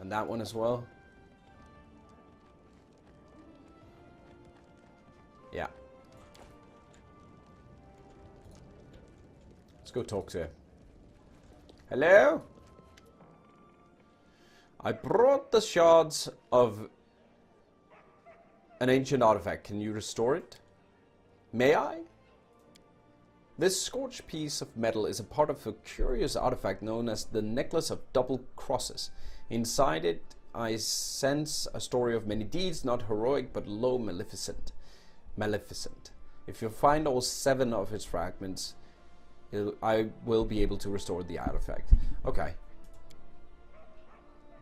And that one as well. Yeah. Let's go talk to him. Hello? I brought the shards of an ancient artifact. Can you restore it? May I? This scorched piece of metal is a part of a curious artifact known as the Necklace of Double Crosses. Inside it, I sense a story of many deeds, not heroic, but low maleficent. If you find all 7 of its fragments, I will be able to restore the artifact. Okay.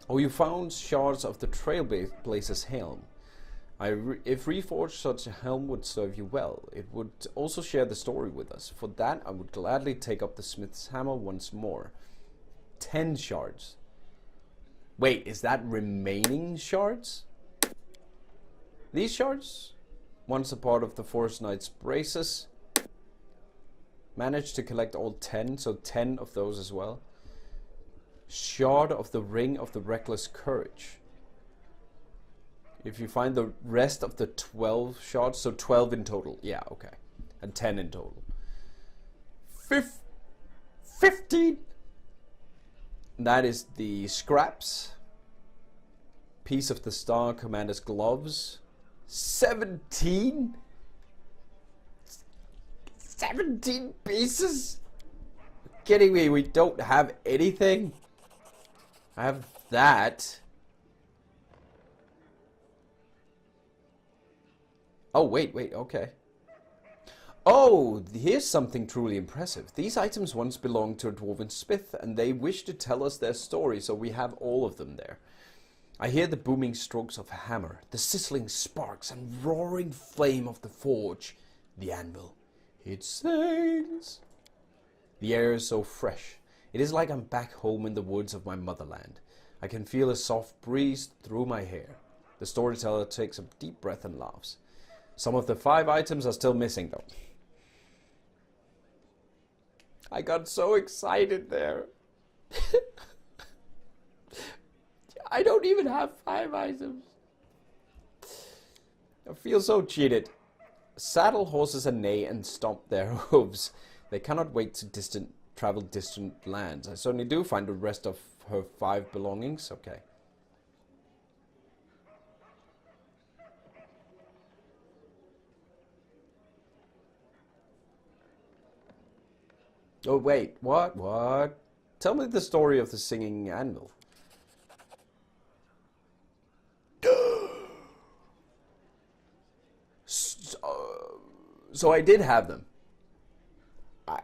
Oh, you found shards of the Trailblazer's helm. If reforged, such a helm would serve you well. It would also share the story with us. For that, I would gladly take up the smith's hammer once more. 10 shards. Wait, is that remaining shards? These shards? Once a part of the Forest Knight's braces. Managed to collect all 10, so 10 of those as well. Shard of the Ring of the Reckless Courage. If you find the rest of the 12 shards, so 12 in total. Yeah, okay. And 10 in total. 15! That is the scraps. Piece of the Star Commander's gloves. 17? 17 pieces? You're kidding me, we don't have anything? I have that. Oh, wait, okay. Oh, here's something truly impressive. These items once belonged to a dwarven smith, and they wish to tell us their story, so we have all of them there. I hear the booming strokes of a hammer, the sizzling sparks and roaring flame of the forge, the anvil. It sings. The air is so fresh. It is like I'm back home in the woods of my motherland. I can feel a soft breeze through my hair. The storyteller takes a deep breath and laughs. Some of the 5 items are still missing, though. I got so excited there. I don't even have 5 items. I feel so cheated. Saddle horses and neigh and stomp their hooves. They cannot wait to travel distant lands. I certainly do find the rest of her 5 belongings. Okay. Oh, wait, what? Tell me the story of the singing anvil. So I did have them.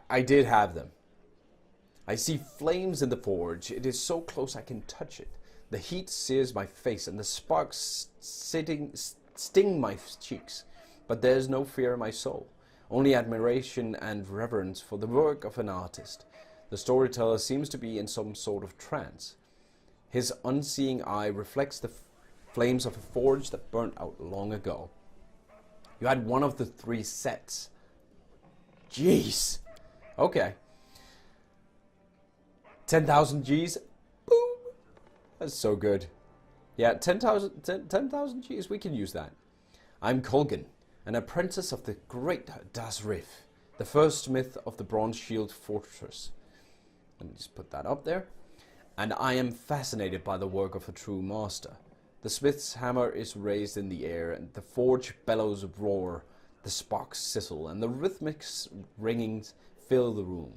I did have them. I see flames in the forge. It is so close I can touch it. The heat sears my face and the sparks sting my cheeks. But there is no fear in my soul. Only admiration and reverence for the work of an artist. The storyteller seems to be in some sort of trance. His unseeing eye reflects the flames of a forge that burnt out long ago. You had one of the 3 sets. Jeez. Okay. 10,000 G's. Boom. That's so good. Yeah, 10,000 G's. We can use that. I'm Colgan, an apprentice of the great D.I.E, the first smith of the Bronze Shield Fortress. Let me just put that up there. And I am fascinated by the work of a true master. The smith's hammer is raised in the air, and the forge bellows roar, the sparks sizzle, and the rhythmic ringings fill the room.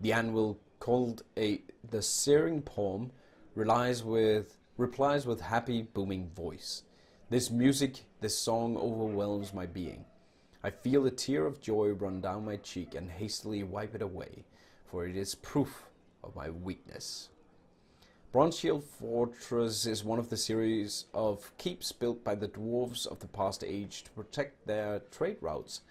The anvil, called the searing palm, replies with happy, booming voice. This music, this song overwhelms my being. I feel a tear of joy run down my cheek and hastily wipe it away, for it is proof of my weakness. Bronze Shield Fortress is one of the series of keeps built by the dwarves of the past age to protect their trade routes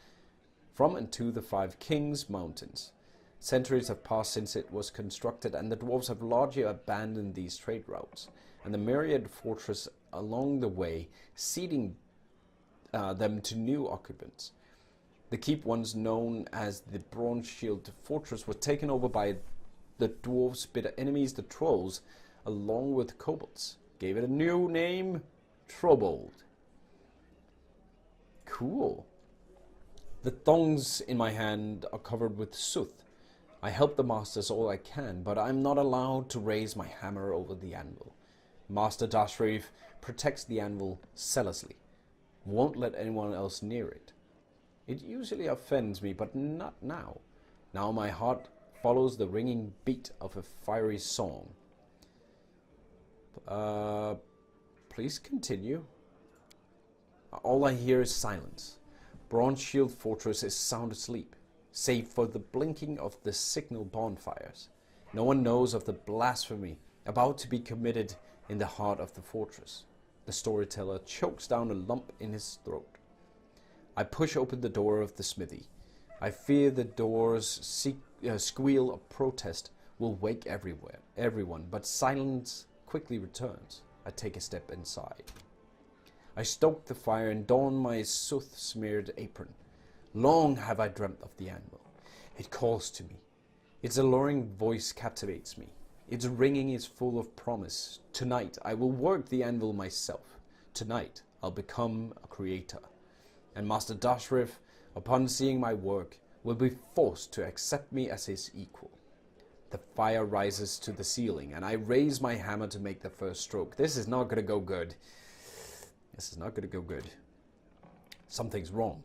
from and to the 5 Kings Mountains. Centuries have passed since it was constructed, and the dwarves have largely abandoned these trade routes, and the myriad fortress along the way, ceding them to new occupants. The keep, once known as the Bronze Shield Fortress, was taken over by the dwarves' bitter enemies, the trolls, along with kobolds. Gave it a new name, Troubled. Cool. The thongs in my hand are covered with soot. I help the masters all I can, but I'm not allowed to raise my hammer over the anvil. Master Dashreef protects the anvil zealously, won't let anyone else near it. It usually offends me, but not now. Now my heart follows the ringing beat of a fiery song. Please continue. All I hear is silence. Bronze Shield Fortress is sound asleep, save for the blinking of the signal bonfires. No one knows of the blasphemy about to be committed in the heart of the fortress. The storyteller chokes down a lump in his throat. I push open the door of the smithy. I fear the door's squeal of protest will wake everyone, but silence quickly returns. I take a step inside. I stoke the fire and don my soot-smeared apron. Long have I dreamt of the anvil. It calls to me. Its alluring voice captivates me. Its ringing is full of promise. Tonight I will work the anvil myself. Tonight I'll become a creator. And Master Dashreef, upon seeing my work, will be forced to accept me as his equal. The fire rises to the ceiling, and I raise my hammer to make the first stroke. This is not going to go good. This is not going to go good. Something's wrong.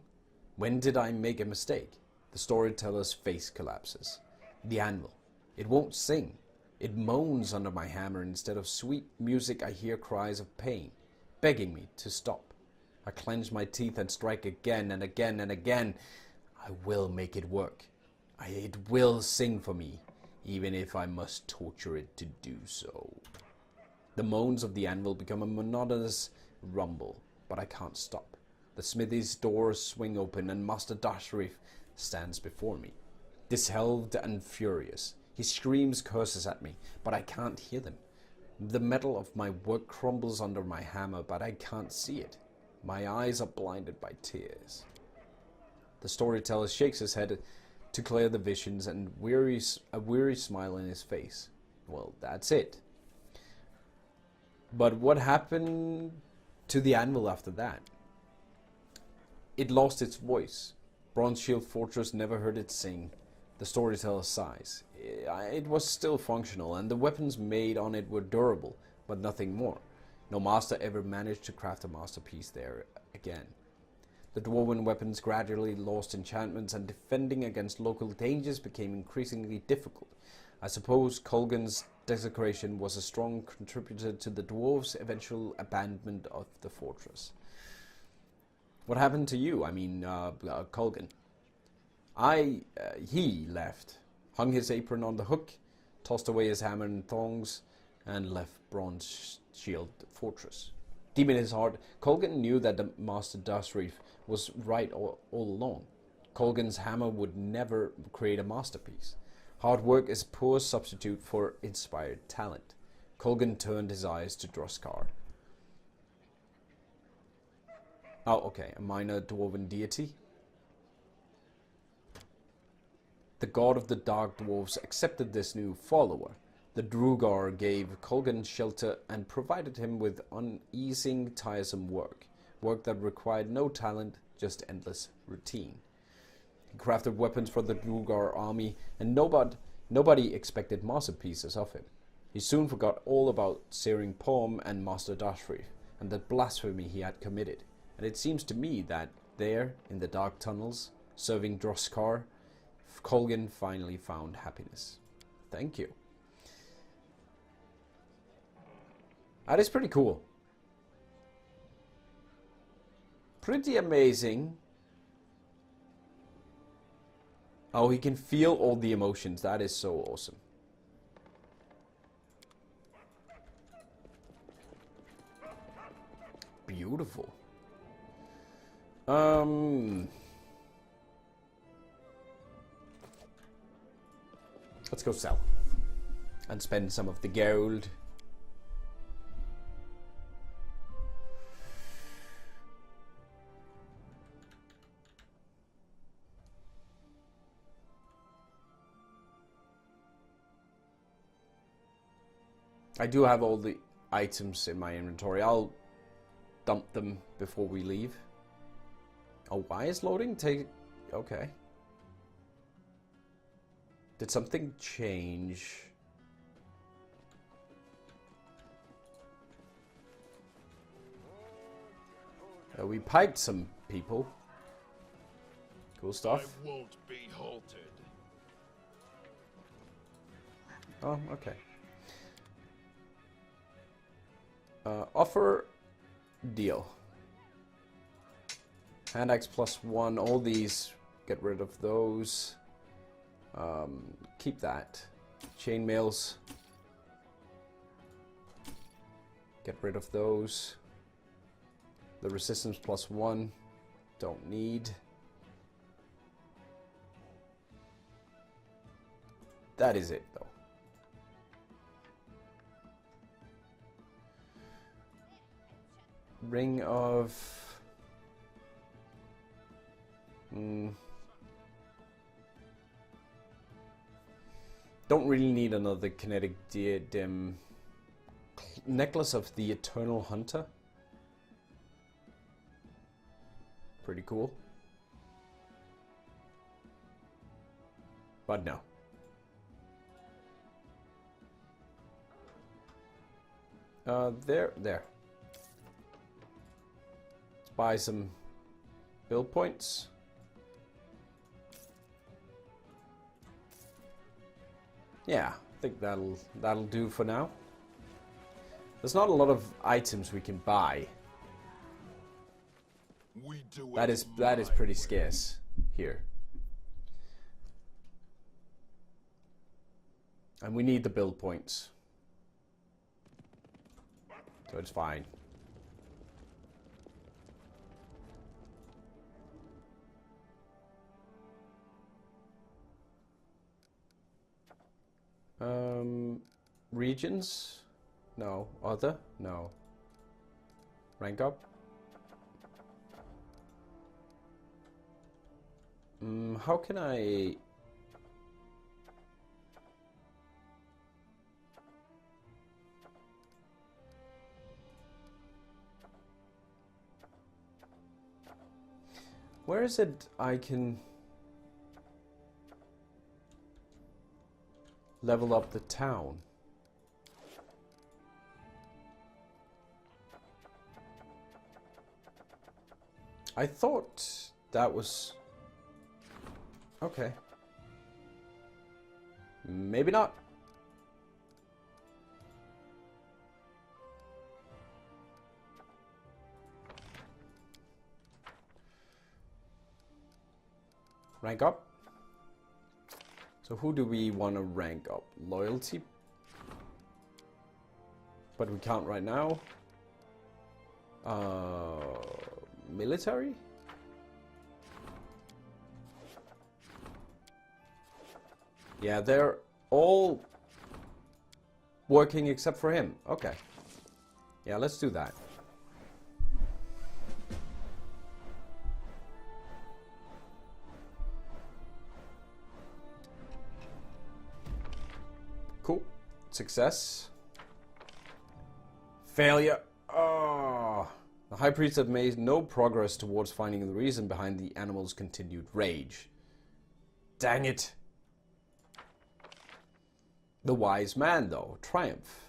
When did I make a mistake? The storyteller's face collapses. The anvil. It won't sing. It moans under my hammer. Instead of sweet music, I hear cries of pain, begging me to stop. I clench my teeth and strike again and again and again. I will make it work. It will sing for me, even if I must torture it to do so. The moans of the anvil become a monotonous rumble, but I can't stop. The smithy's doors swing open and Master Dashreef stands before me, disheveled and furious. He screams curses at me, but I can't hear them. The metal of my work crumbles under my hammer, but I can't see it. My eyes are blinded by tears. The storyteller shakes his head to clear the visions and a weary smile in his face. Well, that's it. But what happened to the anvil after that? It lost its voice. Bronze Shield Fortress never heard it sing. The storyteller sighs. It was still functional, and the weapons made on it were durable, but nothing more. No master ever managed to craft a masterpiece there again. The dwarven weapons gradually lost enchantments, and defending against local dangers became increasingly difficult. I suppose Kolgan's desecration was a strong contributor to the dwarves' eventual abandonment of the fortress. What happened to you? I mean, Kolgan. He left, hung his apron on the hook, tossed away his hammer and thongs, and left Bronze Shield Fortress. Deep in his heart, Kolgan knew that the Master Dashreef was right all along. Kolgan's hammer would never create a masterpiece. Hard work is a poor substitute for inspired talent. Kolgan turned his eyes to Droskar. Oh, okay, a minor dwarven deity. The god of the Dark Dwarves accepted this new follower. The Drugar gave Kolgan shelter and provided him with uneasing, tiresome work that required no talent, just endless routine. He crafted weapons for the Drugar army, and nobody expected masterpieces of him. He soon forgot all about Searing Palm and Master Dashreef, and the blasphemy he had committed. And it seems to me that there, in the dark tunnels, serving Droskar, Kolgan finally found happiness. Thank you. That is pretty cool. Pretty amazing. Oh, he can feel all the emotions. That is so awesome. Beautiful. Let's go sell. And spend some of the gold. I do have all the items in my inventory. I'll dump them before we leave. Oh, why is loading take... Okay. Did something change? We piped some people. Cool stuff. I won't be halted. Oh, okay. Offer deal. Hand axe +1. All these, get rid of those. Keep that. Chainmails. Get rid of those. The resistance +1. Don't need. That is it, though. Ring of... Don't really need another kinetic diadem. Necklace of the Eternal Hunter. Pretty cool. But no. There. Let's buy some build points. Yeah, I think that'll do for now. There's not a lot of items we can buy. That is pretty scarce here. And we need the build points. So it's fine. Regions? No. Other? No. Rank up? How can I... Where is it I can level up the town? I thought that was... Okay. Maybe not. Rank up. So who do we want to rank up? Loyalty. But we can't right now. Military? Yeah, they're all working except for him. Okay. Yeah, let's do that. Cool. Success. Failure. Oh. The High Priests have made no progress towards finding the reason behind the animal's continued rage. Dang it. The wise man, though, triumph.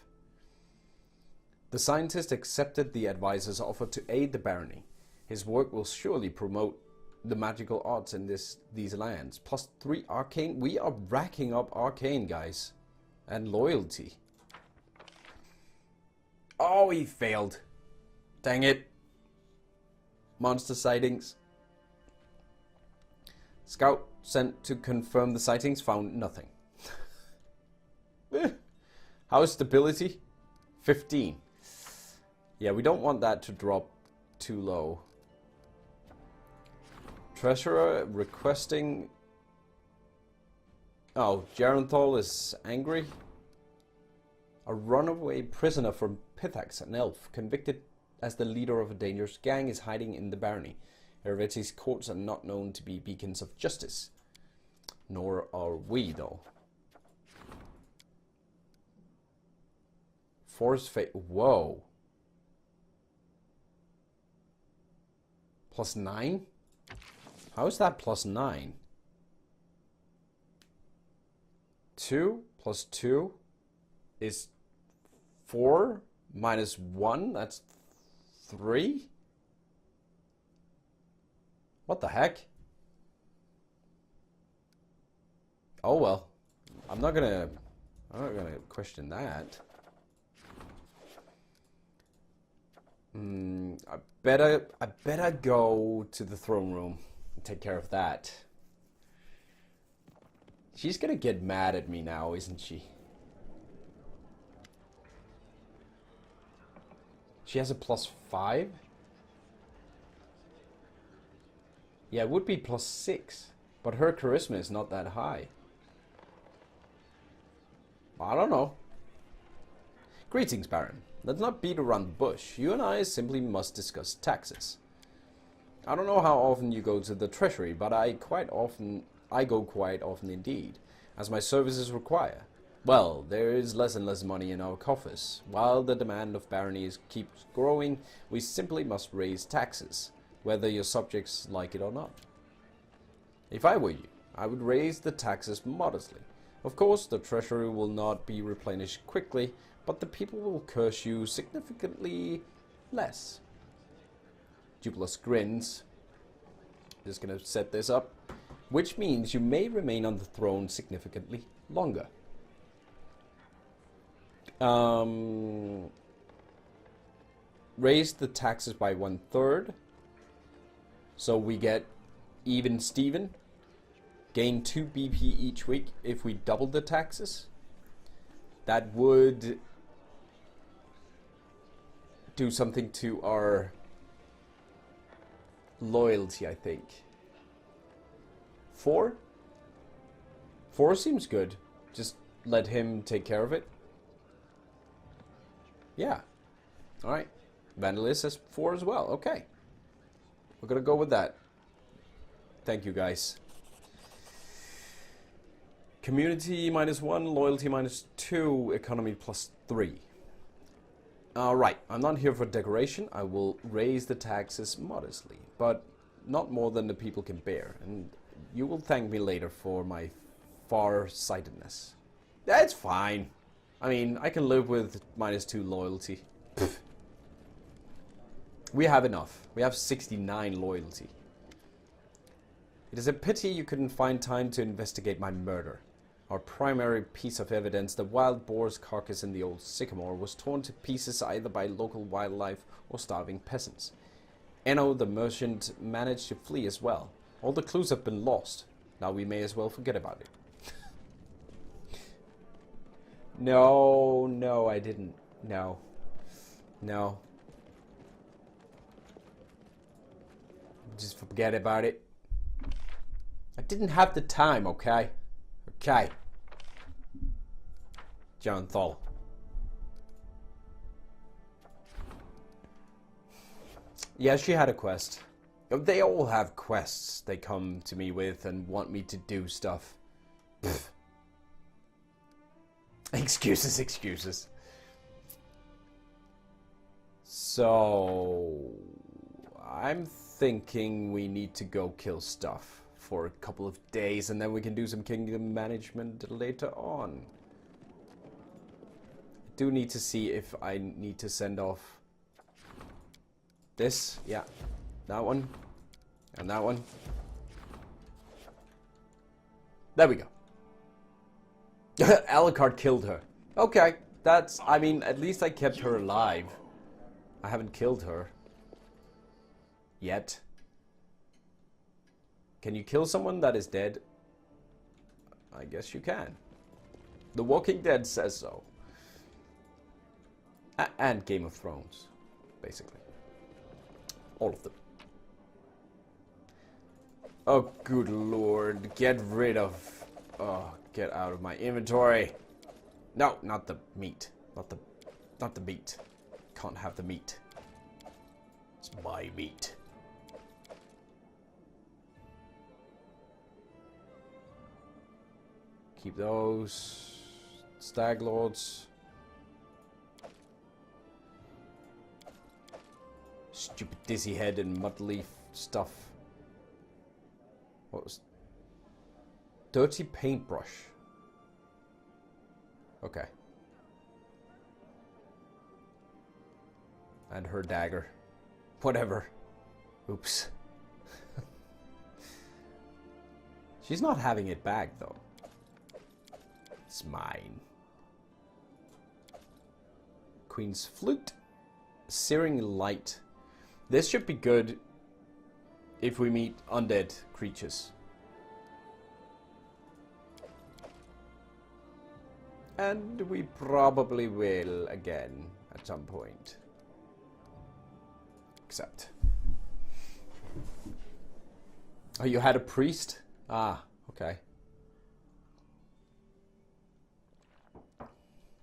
The scientist accepted the advisor's offer to aid the barony. His work will surely promote the magical arts in these lands. +3 arcane. We are racking up arcane, guys. And loyalty. Oh, he failed. Dang it. Monster sightings. Scout sent to confirm the sightings found nothing. How's stability? 15. Yeah, we don't want that to drop too low. Treasurer requesting... Oh, Jarenthal is angry. A runaway prisoner from Pithax, an elf, convicted as the leader of a dangerous gang, is hiding in the barony. Hereti's courts are not known to be beacons of justice. Nor are we, though. Force fate. Whoa. +9? How is that +9? 2 + 2 is 4 - 1. That's 3? What the heck? Oh well. I'm not gonna question that. I better go to the throne room and take care of that. She's gonna get mad at me now, isn't she? She has a +5? Yeah, it would be +6. But her charisma is not that high. I don't know. Greetings, Baron. Let's not beat around the bush. You and I simply must discuss taxes. I don't know how often you go to the treasury, but I go quite often indeed, as my services require. Well, there is less and less money in our coffers. While the demand of baronies keeps growing, we simply must raise taxes, whether your subjects like it or not. If I were you, I would raise the taxes modestly. Of course, the treasury will not be replenished quickly, but the people will curse you significantly less. Jubilus grins. Just gonna set this up. Which means you may remain on the throne significantly longer. Raise the taxes by 1/3. So we get even Steven. Gain 2 BP each week if we double the taxes. That would do something to our loyalty, I think. 4? 4 seems good. Just let him take care of it. Yeah. Alright. Vandalist has 4 as well. Okay. We're gonna go with that. Thank you, guys. Community -1, loyalty -2, economy +3. Alright, I'm not here for decoration. I will raise the taxes modestly, but not more than the people can bear. And you will thank me later for my far-sightedness. That's fine. I mean, I can live with -2 loyalty. Pfft. We have enough. We have 69 loyalty. It is a pity you couldn't find time to investigate my murder. Our primary piece of evidence, the wild boar's carcass in the old sycamore, was torn to pieces either by local wildlife or starving peasants. Enno the merchant managed to flee as well. All the clues have been lost. Now we may as well forget about it. No, I didn't. No. Just forget about it. I didn't have the time, okay? Okay. John Thal. Yeah, she had a quest. They all have quests they come to me with and want me to do stuff. Pfft. Excuses. So, I'm thinking we need to go kill stuff for a couple of days, and then we can do some kingdom management later on. I do need to see if I need to send off this. Yeah, that one. And that one. There we go. Alucard killed her. Okay, that's, I mean, at least I kept her alive. I haven't killed her. Yet. Can you kill someone that is dead? I guess you can. The Walking Dead says so. And Game of Thrones, basically. All of them. Oh, good lord. Get rid of... Oh, get out of my inventory. No, not the meat. Not the meat. Can't have the meat. It's my meat. Keep those. Stag Lords. Stupid dizzy head and mud leaf stuff. What was... Dirty paintbrush. Okay. And her dagger. Whatever. Oops. She's not having it back, though. It's mine. Queen's Flute. Searing Light. This should be good if we meet undead creatures. And we probably will again at some point. Except. Oh, you had a priest? Ah, okay.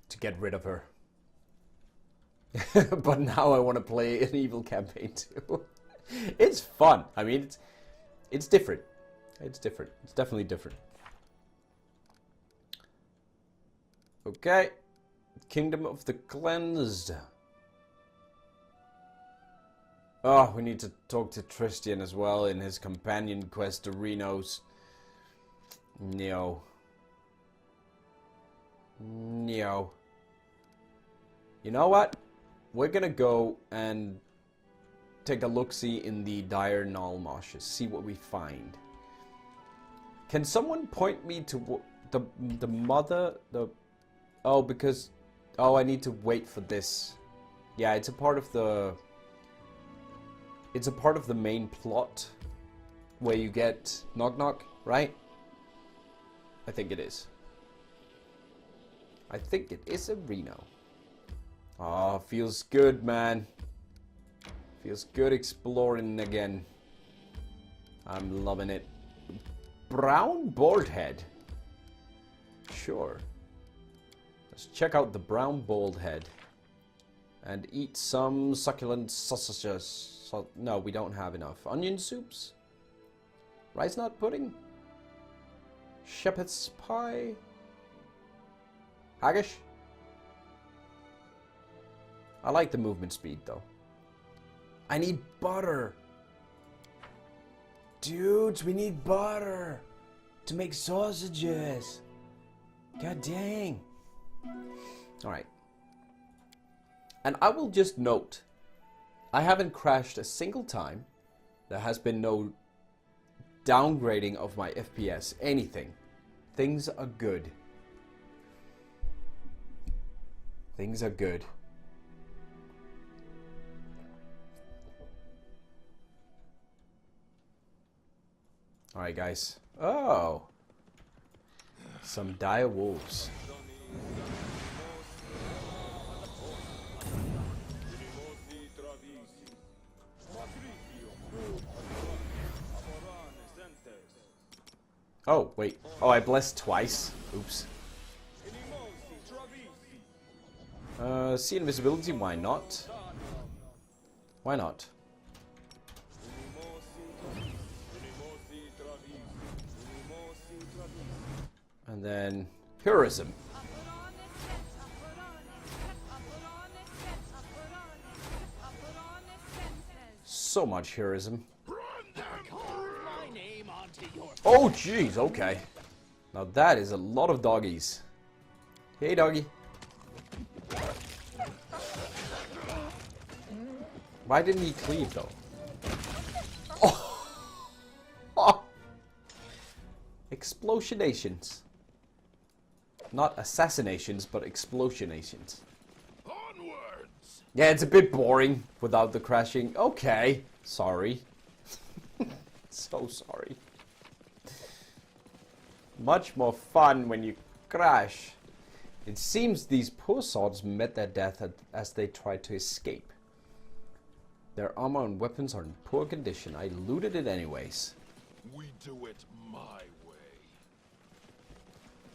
To get rid of her. But now I want to play an evil campaign too. It's fun. I mean, it's different. It's different. It's definitely different. Okay. Kingdom of the Cleansed. Oh, we need to talk to Tristan as well in his companion quest to Renos. No. No. You know what? We're gonna go and take a look-see in the dire Null Marshes. See what we find. Can someone point me to the mother? Oh, because... Oh, I need to wait for this. Yeah, it's a part of the... It's a part of the main plot where you get Knock Knock, right? I think it is. I think it is a Reno. Oh, feels good, man. Feels good exploring again. I'm loving it. Brown Bald Head. Sure. Let's check out the Brown Bald Head. And eat some succulent sausages. No, we don't have enough. Onion soups? Rice nut pudding? Shepherd's pie? Haggish? I like the movement speed though. I need butter. Dudes, we need butter to make sausages. God dang. Alright. And I will just note, I haven't crashed a single time. There has been no downgrading of my FPS, anything. Things are good. Things are good. Alright, guys. Oh! Some dire wolves. Oh, wait. Oh, I blessed twice. Oops. See invisibility, why not? Why not? And then heroism. So much heroism. Oh jeez, okay. Now that is a lot of doggies. Hey doggy. Why didn't he cleave though? Oh. Oh. Explosionations. Not assassinations, but explosionations. Onwards. Yeah, it's a bit boring without the crashing. Okay, sorry. So sorry. Much more fun when you crash. It seems these poor sods met their death as they tried to escape. Their armor and weapons are in poor condition. I looted it anyways. We do it my way.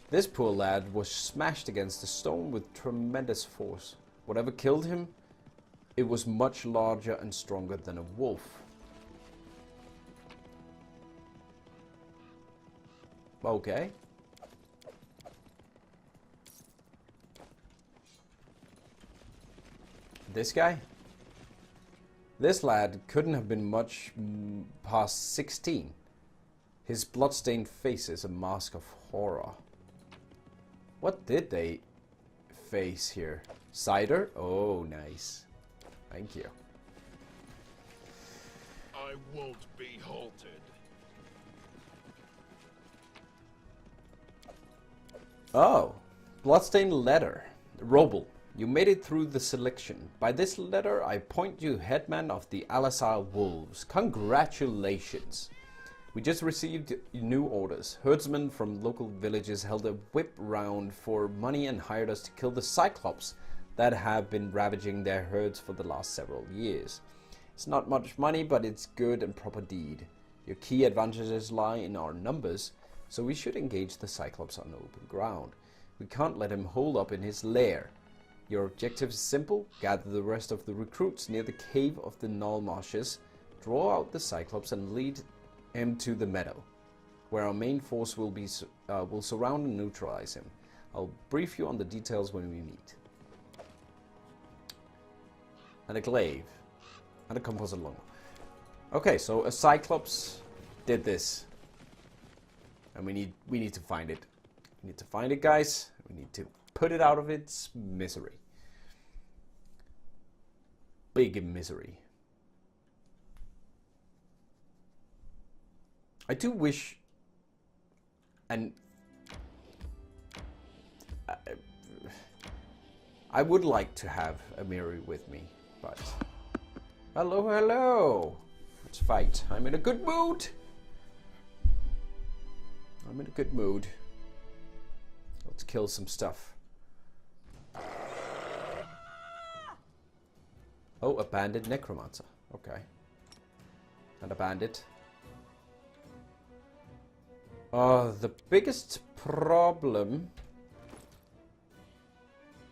This poor lad was smashed against the stone with tremendous force. Whatever killed him, it was much larger and stronger than a wolf. Okay. This guy? This lad couldn't have been much past 16. His bloodstained face is a mask of horror. What did they face here? Cider? Oh, nice. Thank you. I won't be halted. Oh, bloodstained letter. Roble, you made it through the selection. By this letter, I appoint you headman of the Alisar Wolves. Congratulations. We just received new orders. Herdsmen from local villages held a whip round for money and hired us to kill the Cyclops that have been ravaging their herds for the last several years. It's not much money, but it's good and proper deed. Your key advantages lie in our numbers, so we should engage the Cyclops on open ground. We can't let him hold up in his lair. Your objective is simple: gather the rest of the recruits near the cave of the Null Marshes, draw out the Cyclops and lead him to the meadow, where our main force will surround and neutralize him. I'll brief you on the details when we meet. And a glaive. And a composite longbow. Okay, so a Cyclops did this. And we need to find it. We need to find it, guys. We need to put it out of its misery. Big misery. I do wish, and I would like to have a mirror with me, but hello, hello. Let's fight. I'm in a good mood. I'm in a good mood. Let's kill some stuff. Oh, a bandit necromancer. Okay. And a bandit. The biggest problem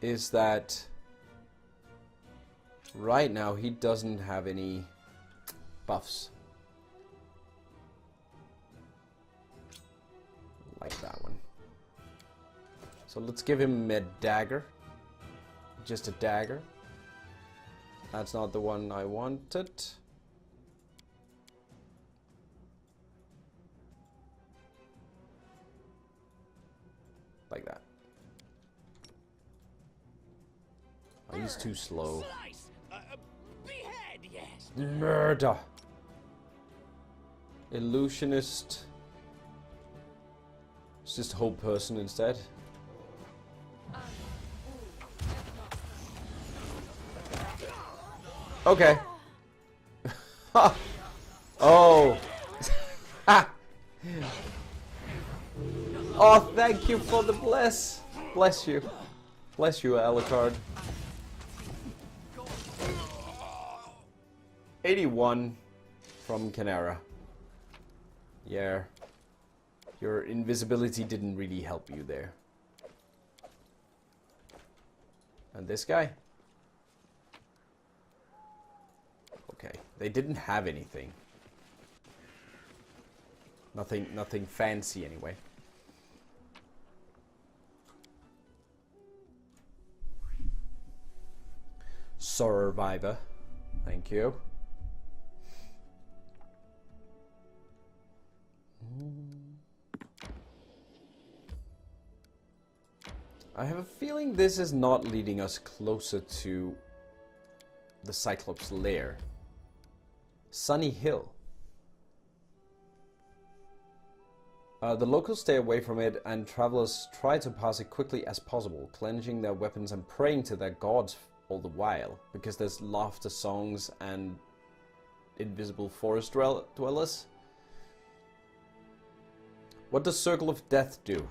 is that right now he doesn't have any buffs. Like that one. So let's give him a dagger. Just a dagger. That's not the one I wanted. Like that. Oh, he's too slow. Behead, yes. Murder. Illusionist. It's just a whole person instead. Okay. Oh. Oh, thank you for the bless. Bless you. Bless you, Alucard. 81 from Canara. Yeah. Your invisibility didn't really help you there. And this guy? Okay. They didn't have anything. Nothing fancy anyway. Survivor. Thank you. I have a feeling this is not leading us closer to the Cyclops' lair. Sunny Hill. The locals stay away from it, and travelers try to pass it quickly as possible, clenching their weapons and praying to their gods all the while, because there's laughter songs and invisible forest dwellers. What does Circle of Death do?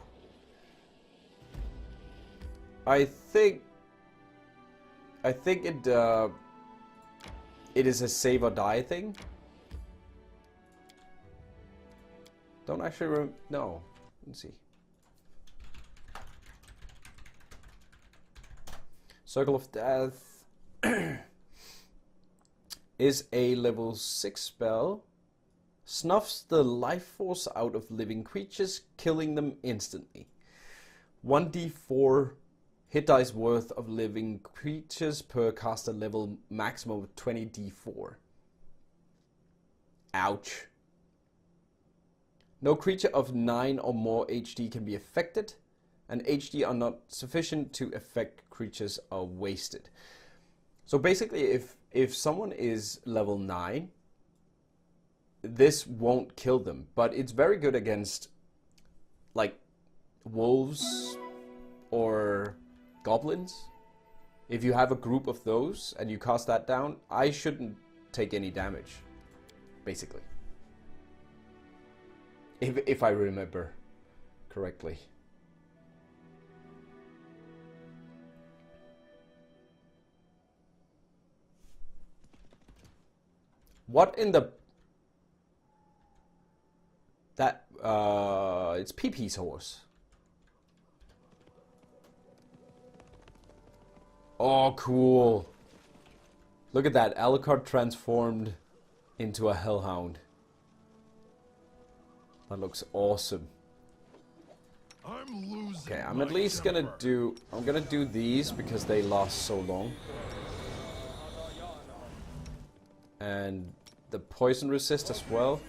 I think it is a save or die thing. Don't actually no. Let's see. Circle of Death is a level 6 spell. Snuffs the life force out of living creatures, killing them instantly. 1d4 hit dice worth of living creatures per caster level, maximum of 20d4. Ouch. No creature of 9 or more HD can be affected, and HD are not sufficient to affect creatures are wasted. So basically, if someone is level 9, this won't kill them, but it's very good against like wolves or goblins. If you have a group of those and you cast that down, I shouldn't take any damage, basically. If I remember correctly. What in the... That, it's PP's horse. Oh, cool. Look at that. Alucard transformed into a hellhound. That looks awesome. I'm losing. Okay, I'm at least gonna do... I'm gonna do these because they last so long. And the poison resist as well.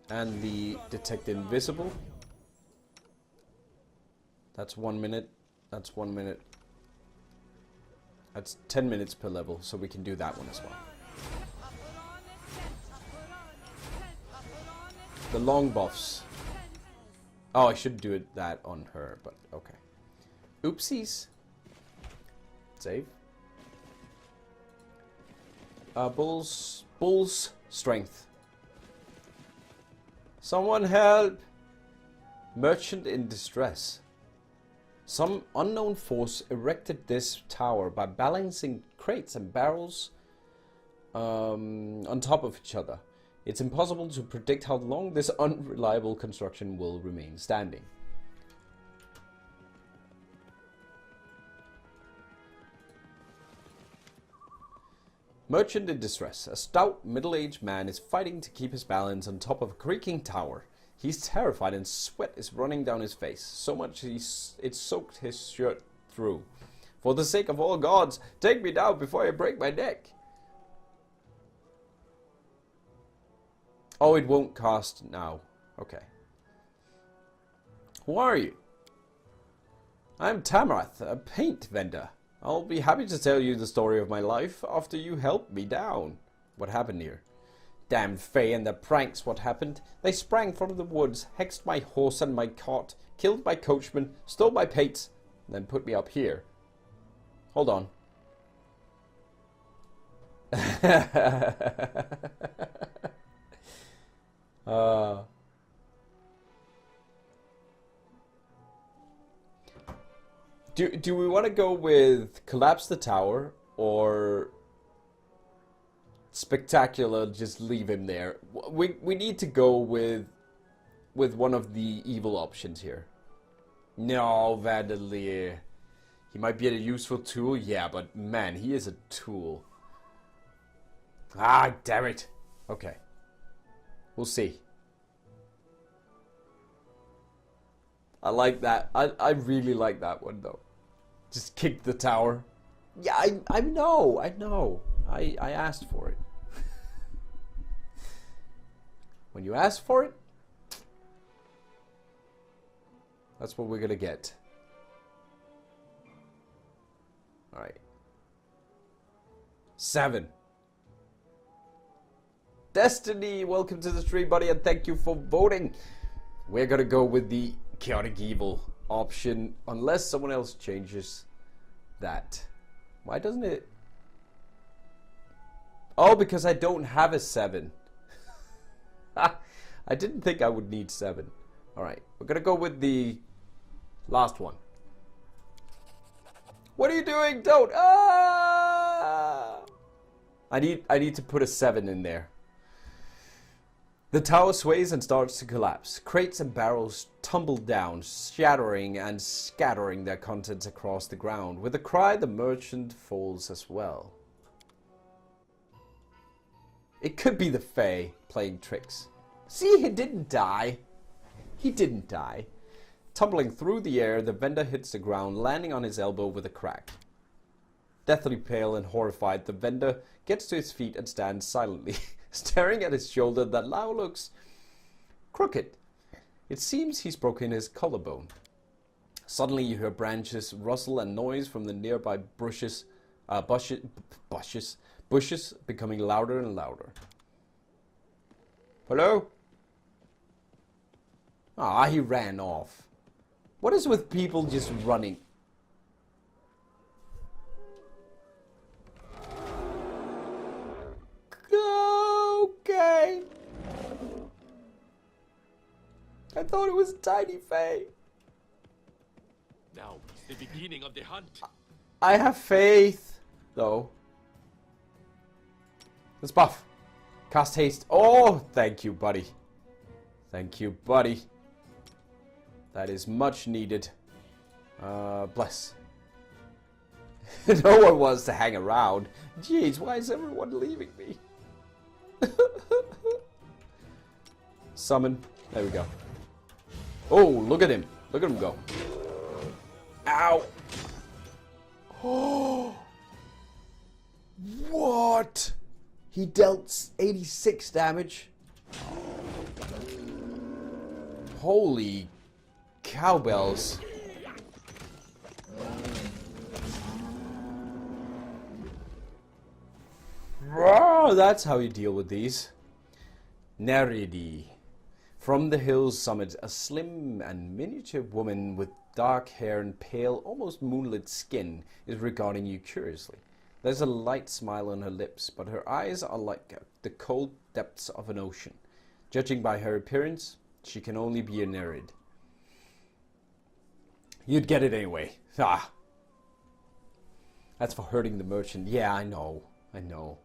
And the detect invisible. That's 1 minute. That's 1 minute. That's 10 minutes per level, so we can do that one as well. The long buffs. Oh, I should do that on her, but okay. Oopsies. Save. Bull's strength. Someone help! Merchant in distress. Some unknown force erected this tower by balancing crates and barrels on top of each other. It's impossible to predict how long this unreliable construction will remain standing. Merchant in distress. A stout, middle-aged man is fighting to keep his balance on top of a creaking tower. He's terrified and sweat is running down his face, so much it soaked his shirt through. For the sake of all gods, take me down before I break my neck. Oh, it won't cast now. Okay. Who are you? I'm Tamarath, a paint vendor. I'll be happy to tell you the story of my life after you help me down. What happened here? Damn Fae and their pranks, what happened? They sprang from the woods, hexed my horse and my cart, killed my coachman, stole my paints, and then put me up here. Hold on. Do we want to go with collapse the tower or spectacular, just leave him there? We need to go with one of the evil options here. No, Vandalier. He might be a useful tool, yeah, but man, he is a tool. Ah, damn it. Okay. We'll see. I like that. I really like that one, though. Just kick the tower. Yeah, I know. I asked for it. When you ask for it, that's what we're gonna get. Alright. 7. Destiny, welcome to the stream, buddy, and thank you for voting. We're gonna go with the chaotic evil option, unless someone else changes that. Why doesn't it? Oh, because I don't have a 7. I didn't think I would need 7. Alright, we're gonna go with the last one. What are you doing? Don't! Ah! I need to put a 7 in there. The tower sways and starts to collapse. Crates and barrels tumble down, shattering and scattering their contents across the ground. With a cry, the merchant falls as well. It could be the Fae playing tricks. See, he didn't die. He didn't die. Tumbling through the air, the vendor hits the ground, landing on his elbow with a crack. Deathly pale and horrified, the vendor gets to his feet and stands silently, staring at his shoulder that now looks crooked. It seems he's broken his collarbone. Suddenly you hear branches rustle and noise from the nearby bushes becoming louder and louder. Hello? Ah, he ran off. What is with people just running? Okay. I thought it was Tiny Faye. Now is the beginning of the hunt. I have faith, though. Let's buff. Cast haste. Oh, thank you, buddy. Thank you, buddy. That is much needed. Bless. No one wants to hang around. Jeez, why is everyone leaving me? Summon. There we go. Oh, look at him. Look at him go. Ow. Oh. What? He dealt 86 damage. Holy cowbells. Oh, that's how you deal with these. Neridi. From the hills summit, a slim and miniature woman with dark hair and pale, almost moonlit skin is regarding you curiously. There's a light smile on her lips, but her eyes are like the cold depths of an ocean. Judging by her appearance, she can only be a Nereid. You'd get it anyway. Ah. That's for hurting the merchant. Yeah, I know. I know.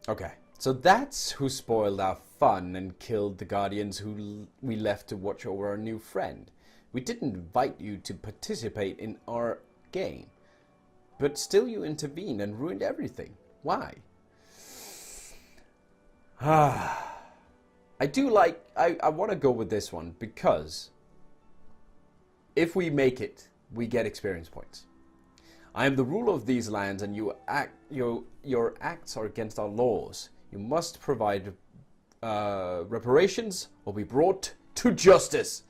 Okay, so that's who spoiled our fun and killed the guardians who we left to watch over our new friend. We didn't invite you to participate in our game, but still you intervened and ruined everything. Why? I want to go with this one because if we make it, we get experience points. I am the ruler of these lands, and your acts are against our laws. You must provide reparations or be brought to justice.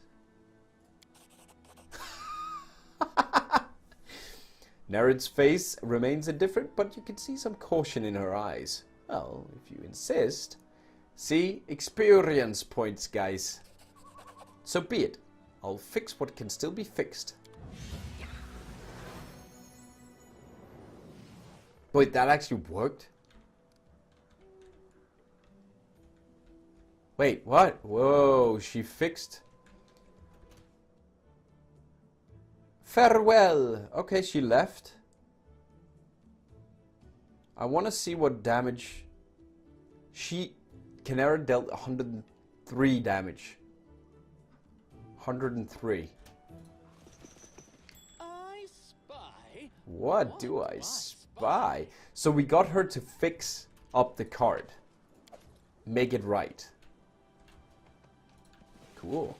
Nereid's face remains indifferent, but you can see some caution in her eyes. Well, if you insist. See, experience points, guys. So be it. I'll fix what can still be fixed. Wait, that actually worked? Wait, what? Whoa, she fixed. Farewell. Okay, she left. I want to see what damage. Canera dealt 103 damage. 103. I spy. What do I spy? So we got her to fix up the card. Make it right. Cool.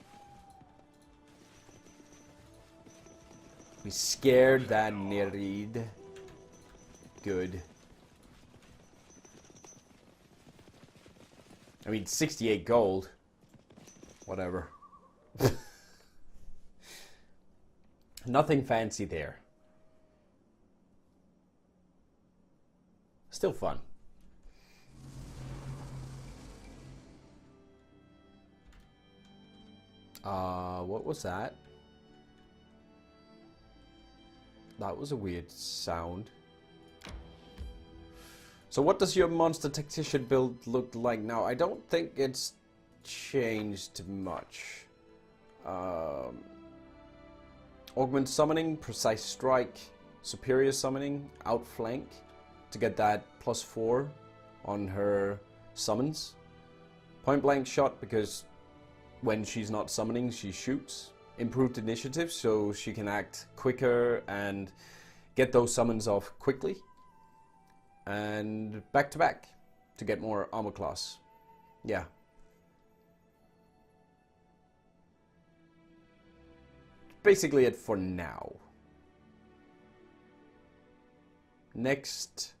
We scared that Nereid. Good. I mean, 68 gold. Whatever. Nothing fancy there. Still fun. What was that? That was a weird sound. So what does your monster tactician build look like now? I don't think it's changed much. Augment summoning, precise strike, superior summoning, outflank to get that +4 on her summons. Point blank shot because when she's not summoning she shoots. Improved initiative so she can act quicker and get those summons off quickly. And back to back to get more armor class. Yeah. basically it for now. Next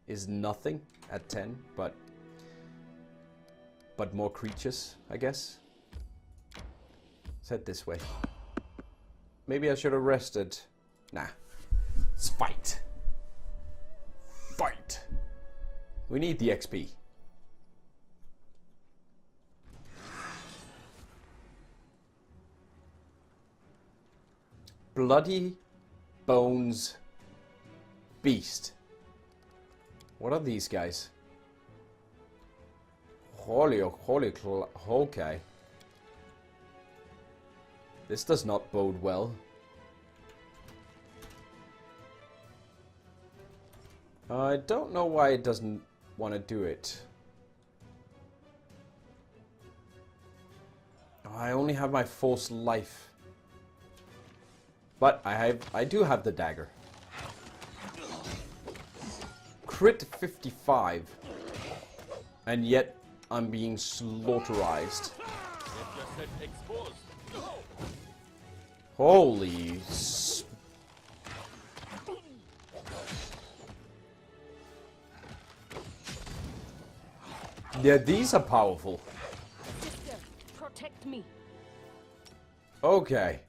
is nothing at 10, but more creatures, I guess. Said this way. Maybe I should have rested. Nah. Let's fight. Fight. We need the XP. Bloody Bones Beast. What are these guys? Okay. This does not bode well. I don't know why it doesn't want to do it. I only have my false life. But I do have the dagger. Crit 55. And yet I'm being slaughterized. Holy yeah, these are powerful. Sister, protect me. Okay.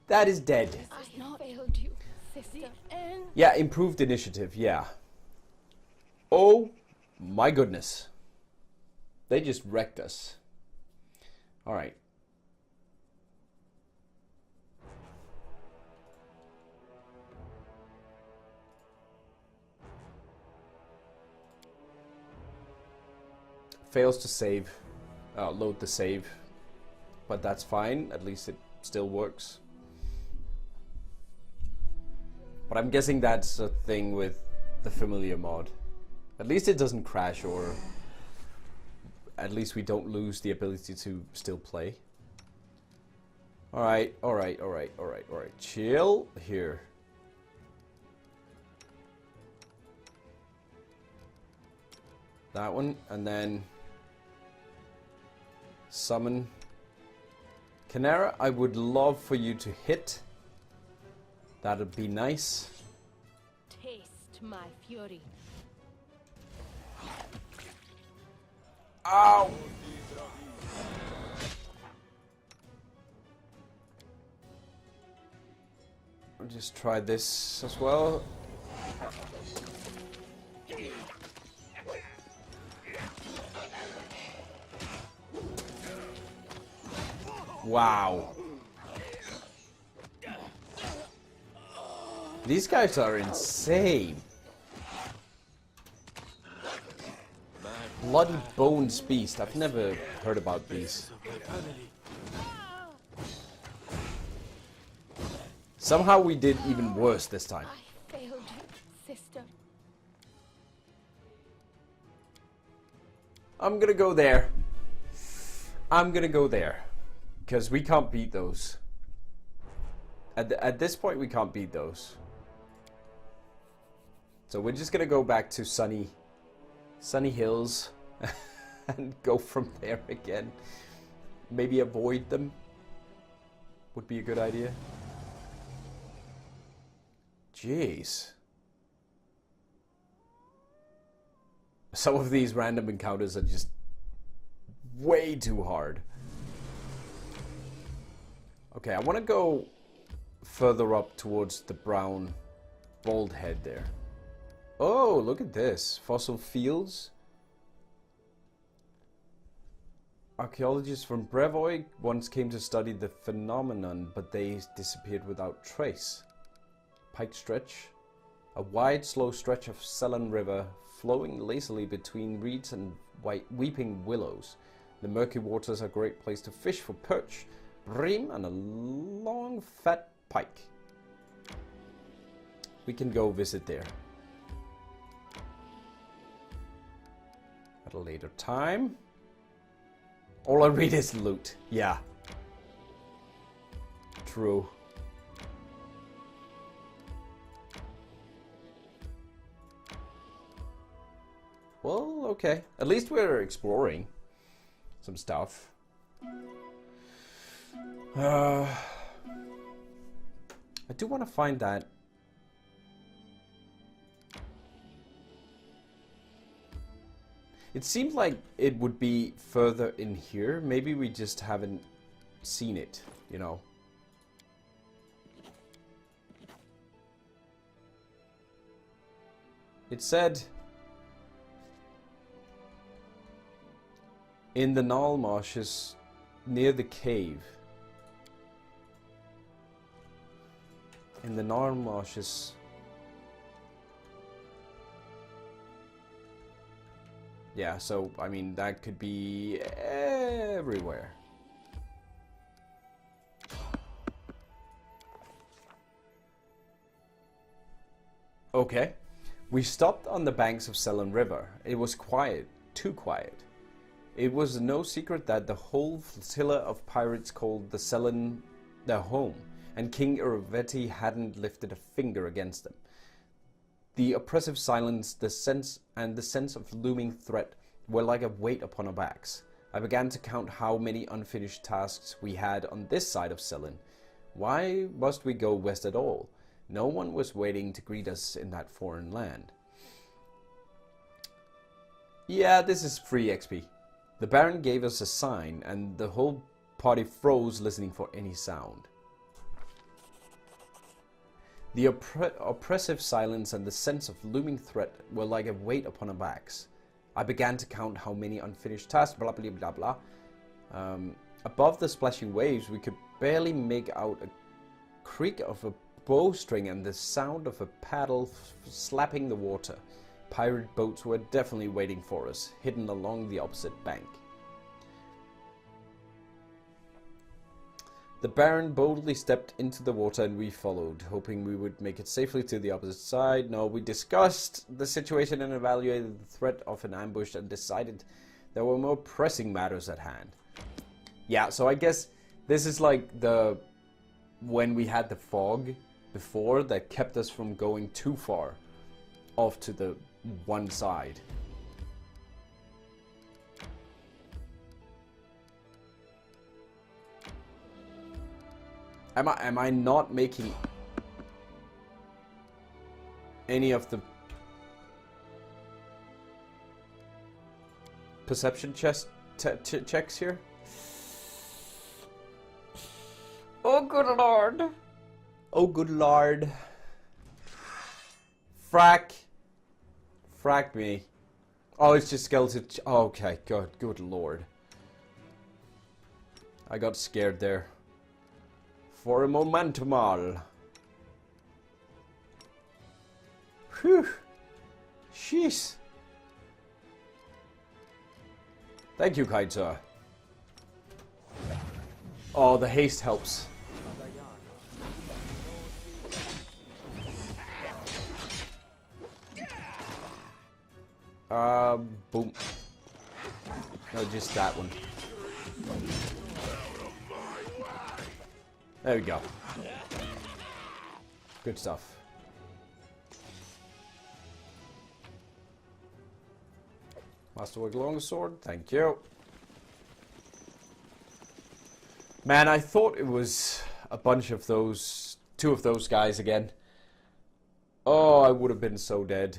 That is dead. I not failed you, sister. Yeah, improved initiative, yeah. Oh my goodness. They just wrecked us. Alright. Fails to save. Load the save. But that's fine. At least it still works. But I'm guessing that's a thing with the familiar mod. At least it doesn't crash, or at least we don't lose the ability to still play. Alright, alright, alright, alright, alright. Chill here. That one, and then summon. Canara, I would love for you to hit. That'd be nice. Taste my fury. Ow! I'll just try this as well. Wow. These guys are insane. Bloody Bones Beast. I've never heard about these. Somehow we did even worse this time. I failed you, sister. I'm gonna go there. I'm gonna go there. Because we can't beat those. At this point, we can't beat those. So we're just gonna go back to sunny hills and go from there again. Maybe avoid them would be a good idea. Jeez. Some of these random encounters are just way too hard. Okay, I want to go further up towards the brown bald head there. Oh, look at this. Fossil fields. Archaeologists from Brevoy once came to study the phenomenon, but they disappeared without trace. Pike Stretch. A wide, slow stretch of Selon River flowing lazily between reeds and weeping willows. The murky waters are a great place to fish for perch, bream, and a long, fat pike. We can go visit there. At a later time. All I read is loot. Yeah. True. Well, okay. At least we're exploring some stuff. I do want to find that. It seems like it would be further in here. Maybe we just haven't seen it, you know. It said in the Null Marshes near the cave. In the Null Marshes. Yeah, so, I mean, that could be everywhere. Okay. We stopped on the banks of Selen River. It was quiet, too quiet. It was no secret that the whole flotilla of pirates called the Selen their home, and King Irveti hadn't lifted a finger against them. The oppressive silence, the sense of looming threat were like a weight upon our backs. I began to count how many unfinished tasks we had on this side of Selen. Why must we go west at all? No one was waiting to greet us in that foreign land. Yeah, this is free XP. The Baron gave us a sign, and the whole party froze listening for any sound. The oppressive silence and the sense of looming threat were like a weight upon our backs. I began to count how many unfinished tasks, blah blah blah blah. Above the splashing waves, we could barely make out a creak of a bowstring and the sound of a paddle slapping the water. Pirate boats were definitely waiting for us, hidden along the opposite bank. The Baron boldly stepped into the water and we followed, hoping we would make it safely to the opposite side. No, we discussed the situation and evaluated the threat of an ambush and decided there were more pressing matters at hand. Yeah, so I guess this is like when we had the fog before that kept us from going too far off to the one side. Am I not making any of the perception checks here? Oh good lord. Oh good lord. Frack me. Oh, it's just skeleton. Oh, okay, good lord. I got scared there. For a momentumal. Whew. Jeez. Thank you, kind sir. Oh, the haste helps. Boom. No, just that one. There we go. Good stuff. Masterwork longsword, thank you. Man, I thought it was a bunch of those, two of those guys again. Oh, I would have been so dead.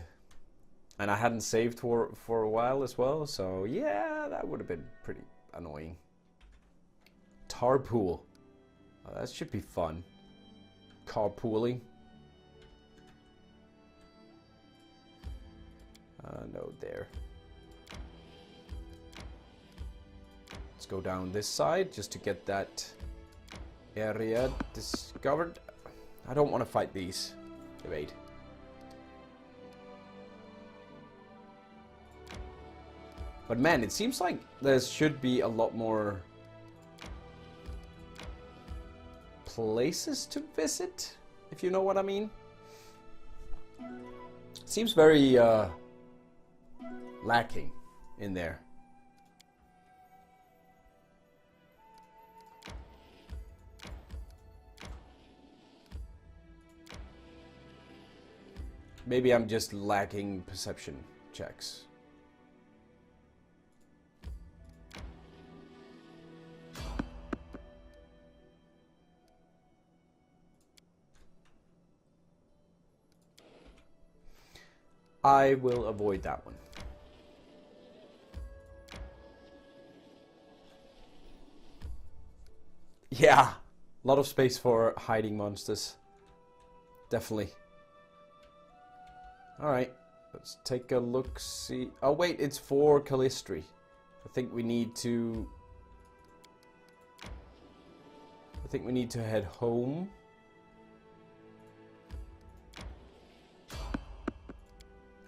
And I hadn't saved for a while as well, so yeah, that would have been pretty annoying. Tar pool. Oh, that should be fun. Carpooling. No, there. Let's go down this side just to get that area discovered. I don't want to fight these. Evade. But man, it seems like there should be a lot more places to visit, if you know what I mean. Seems very lacking in there. Maybe I'm just lacking perception checks. I will avoid that one. Yeah, a lot of space for hiding monsters. Definitely. Alright, let's take a look, see... Oh wait, it's for Callistry. I think we need to head home.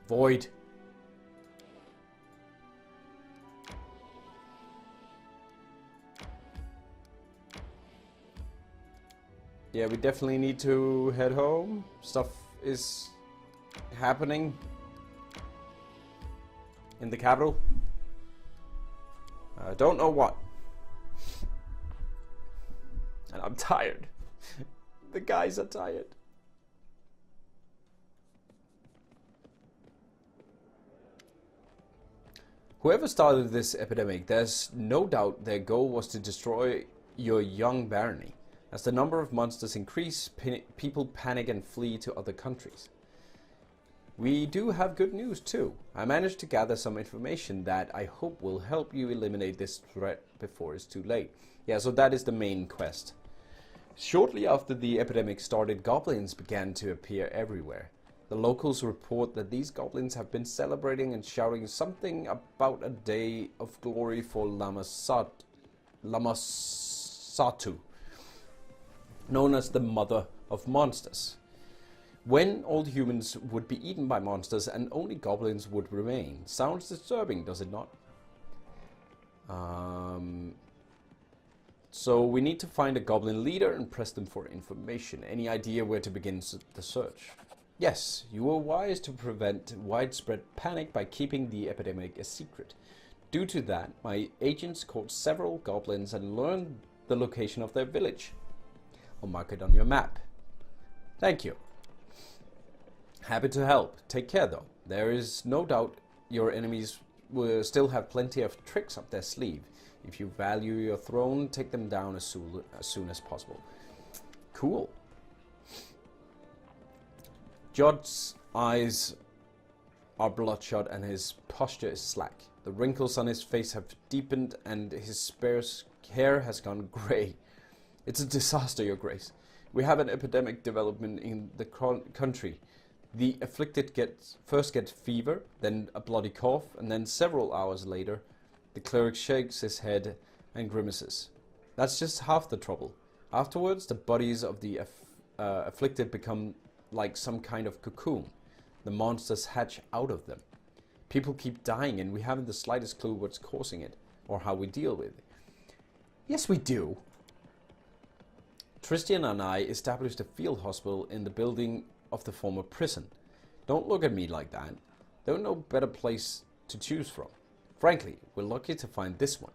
Void. Yeah, we definitely need to head home. Stuff is happening in the capital. I don't know what. And I'm tired. The guys are tired. Whoever started this epidemic, there's no doubt their goal was to destroy your young barony. As the number of monsters increase, people panic and flee to other countries. We do have good news too. I managed to gather some information that I hope will help you eliminate this threat before it's too late. Yeah, so that is the main quest. Shortly after the epidemic started, goblins began to appear everywhere. The locals report that these goblins have been celebrating and shouting something about a day of glory for Lamasatu, known as the Mother of Monsters. When all humans would be eaten by monsters and only goblins would remain. Sounds disturbing, does it not? So we need to find a goblin leader and press them for information. Any idea where to begin the search? Yes, you were wise to prevent widespread panic by keeping the epidemic a secret. Due to that, my agents caught several goblins and learned the location of their village. I'll mark it on your map. Thank you. Happy to help. Take care though. There is no doubt your enemies will still have plenty of tricks up their sleeve. If you value your throne, take them down as soon as possible. Cool. Jod's eyes are bloodshot and his posture is slack. The wrinkles on his face have deepened and his sparse hair has gone grey. It's a disaster, Your Grace. We have an epidemic development in the country. The afflicted first get fever, then a bloody cough, and then several hours later, the cleric shakes his head and grimaces. That's just half the trouble. Afterwards, the bodies of the afflicted become like some kind of cocoon. The monsters hatch out of them. People keep dying and we haven't the slightest clue what's causing it, or how we deal with it. Yes, we do. Tristan and I established a field hospital in the building of the former prison. Don't look at me like that. There's no better place to choose from. Frankly, we're lucky to find this one.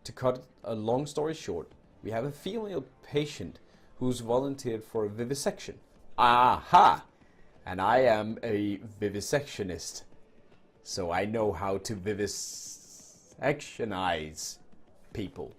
To cut a long story short, we have a female patient who's volunteered for a vivisection. Aha! And I am a vivisectionist. So I know how to vivisectionize people.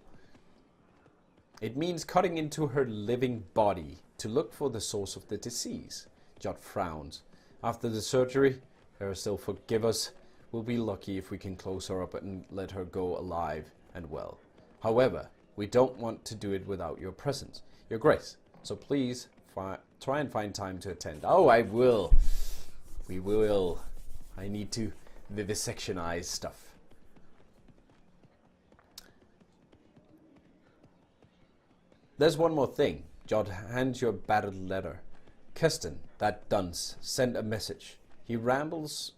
It means cutting into her living body to look for the source of the disease. Jot frowns. After the surgery, her still forgive us. We'll be lucky if we can close her up and let her go alive and well. However, we don't want to do it without your presence, Your Grace. So please try and find time to attend. Oh, I will. We will. I need to vivisectionize stuff. There's one more thing. Jod hands you a battered letter. Keston, that dunce, sent a message. He rambles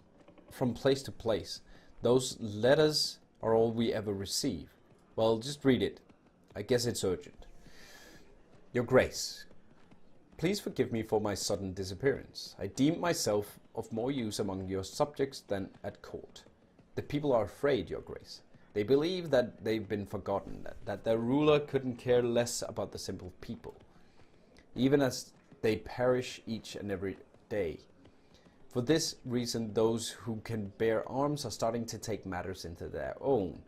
from place to place. Those letters are all we ever receive. Well, just read it. I guess it's urgent. Your Grace, please forgive me for my sudden disappearance. I deemed myself of more use among your subjects than at court. The people are afraid, Your Grace. They believe that they've been forgotten, that their ruler couldn't care less about the simple people, even as they perish each and every day. For this reason, those who can bear arms are starting to take matters into their own.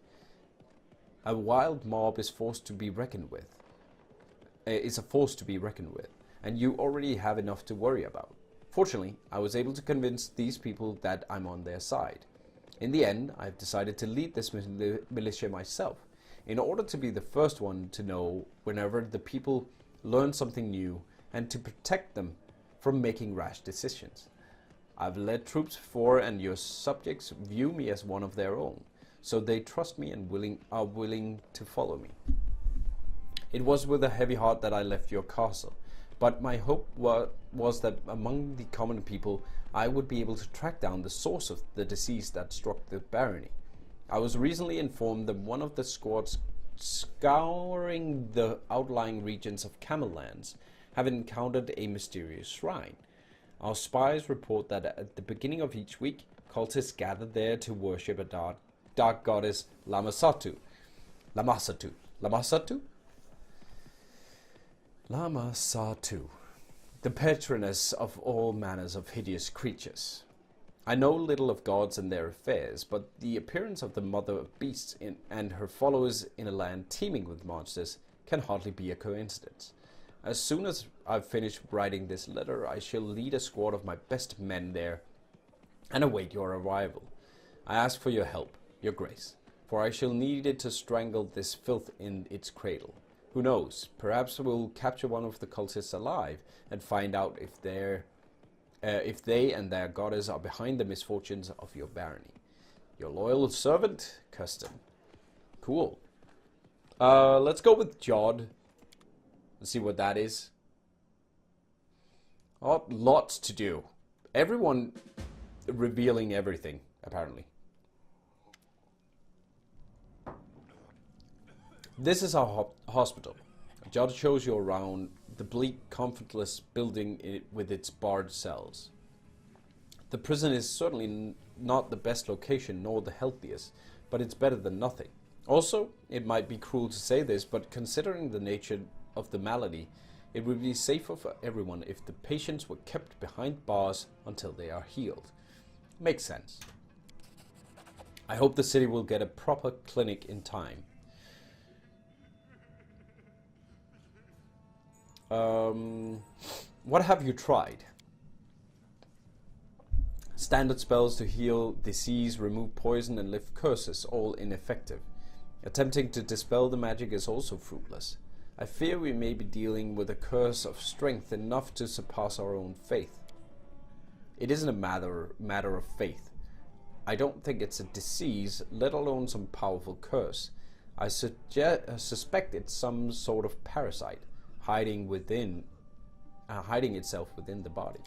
A wild mob is forced to be reckoned with. Is a force to be reckoned with, and you already have enough to worry about. Fortunately, I was able to convince these people that I'm on their side. In the end, I've decided to lead this militia myself, in order to be the first one to know whenever the people learn something new and to protect them from making rash decisions. I've led troops before, and your subjects view me as one of their own, so they trust me and are willing to follow me. It was with a heavy heart that I left your castle, but my hope was that among the common people I would be able to track down the source of the disease that struck the barony. I was recently informed that one of the squads scouring the outlying regions of Camellands have encountered a mysterious shrine. Our spies report that at the beginning of each week, cultists gather there to worship a dark goddess Lamasatu. Lamasatu, the patroness of all manners of hideous creatures. I know little of gods and their affairs, but the appearance of the mother of beasts and her followers in a land teeming with monsters can hardly be a coincidence. As soon as I've finished writing this letter, I shall lead a squad of my best men there and await your arrival. I ask for your help, your grace, for I shall need it to strangle this filth in its cradle. Who knows, perhaps we'll capture one of the cultists alive and find out if they and their goddess are behind the misfortunes of your barony. Your loyal servant, Custom. Cool. Let's go with Jod. Let's see what that is. Oh, lots to do. Everyone revealing everything, apparently. This is our hospital. Jod shows you around the bleak, comfortless building with its barred cells. The prison is certainly not the best location nor the healthiest, but it's better than nothing. Also, it might be cruel to say this, but considering the nature of the malady, it would be safer for everyone if the patients were kept behind bars until they are healed. Makes sense. I hope the city will get a proper clinic in time. What have you tried? Standard spells to heal disease, remove poison, and lift curses, all ineffective. Attempting to dispel the magic is also fruitless. I fear we may be dealing with a curse of strength enough to surpass our own faith. It isn't a matter of faith. I don't think it's a disease, let alone some powerful curse. I suspect it's some sort of parasite, hiding itself within the body.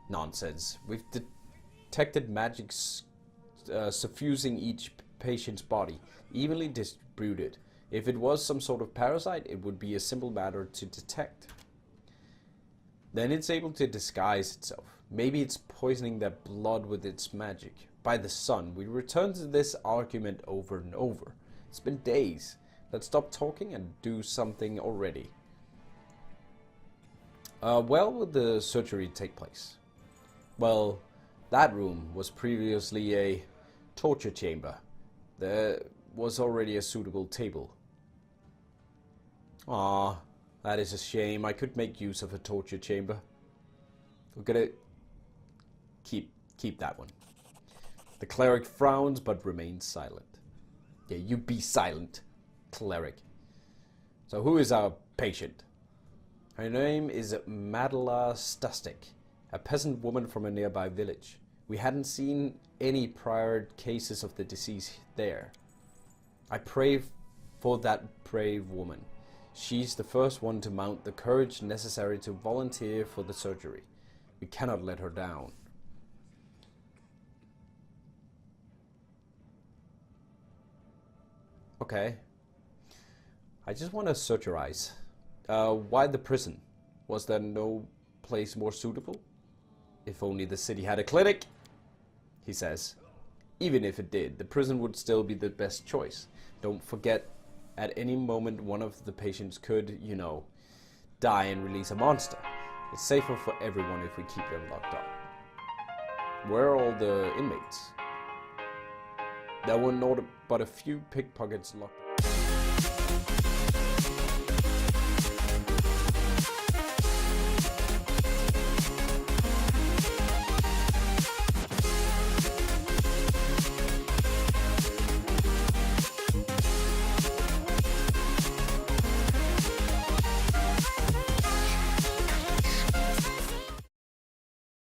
Nonsense. We've detected magic suffusing each patient's body, evenly distributed. If it was some sort of parasite, it would be a simple matter to detect. Then it's able to disguise itself. Maybe it's poisoning their blood with its magic. By the sun, we return to this argument over and over. It's been days. Let's stop talking and do something already. Where will the surgery take place? Well, that room was previously a torture chamber. There was already a suitable table. Ah, that is a shame. I could make use of a torture chamber. We're gonna keep that one. The cleric frowns but remains silent. Yeah, you be silent, cleric. So who is our patient? Her name is Madala Stastik, a peasant woman from a nearby village. We hadn't seen any prior cases of the disease there. I pray for that brave woman. She's the first one to mount the courage necessary to volunteer for the surgery. We cannot let her down. Okay. I just want to surgerize. Why the prison? Was there no place more suitable? If only the city had a clinic, he says. Even if it did, the prison would still be the best choice. Don't forget, at any moment one of the patients could, die and release a monster. It's safer for everyone if we keep them locked up. Where are all the inmates? There were not but a few pickpockets locked up.